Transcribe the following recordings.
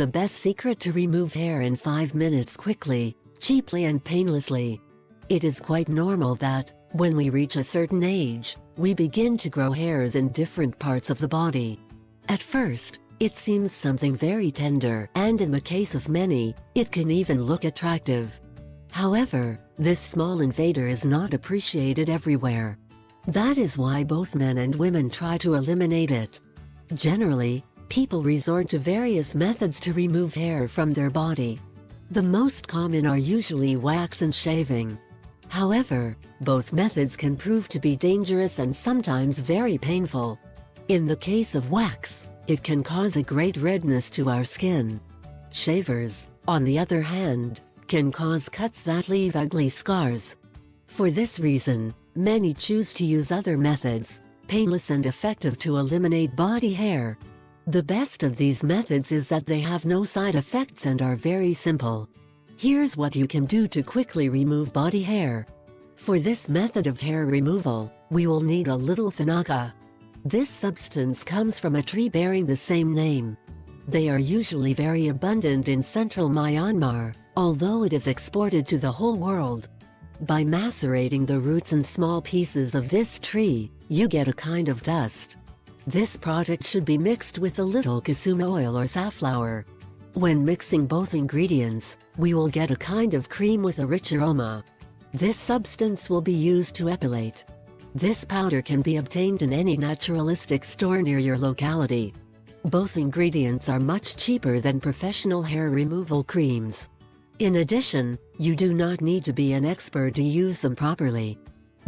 The best secret to remove hair in 5 minutes quickly, cheaply and painlessly. It is quite normal that, when we reach a certain age, we begin to grow hairs in different parts of the body. At first, it seems something very tender, and in the case of many, it can even look attractive. However, this small invader is not appreciated everywhere. That is why both men and women try to eliminate it. Generally, people resort to various methods to remove hair from their body. The most common are usually wax and shaving. However, both methods can prove to be dangerous and sometimes very painful. In the case of wax, it can cause a great redness to our skin. Shavers, on the other hand, can cause cuts that leave ugly scars. For this reason, many choose to use other methods, painless and effective, to eliminate body hair. The best of these methods is that they have no side effects and are very simple. Here's what you can do to quickly remove body hair. For this method of hair removal, we will need a little thanaka. This substance comes from a tree bearing the same name. They are usually very abundant in central Myanmar, although it is exported to the whole world. By macerating the roots and small pieces of this tree, you get a kind of dust. This product should be mixed with a little kusum oil or safflower. When mixing both ingredients, we will get a kind of cream with a rich aroma. This substance will be used to epilate. This powder can be obtained in any naturalistic store near your locality. Both ingredients are much cheaper than professional hair removal creams. In addition, you do not need to be an expert to use them properly.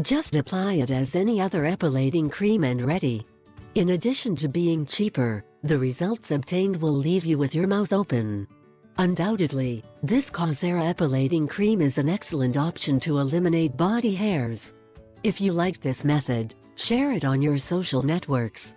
Just apply it as any other epilating cream and ready. In addition to being cheaper, the results obtained will leave you with your mouth open. Undoubtedly, this Causera epilating cream is an excellent option to eliminate body hairs. If you liked this method, share it on your social networks.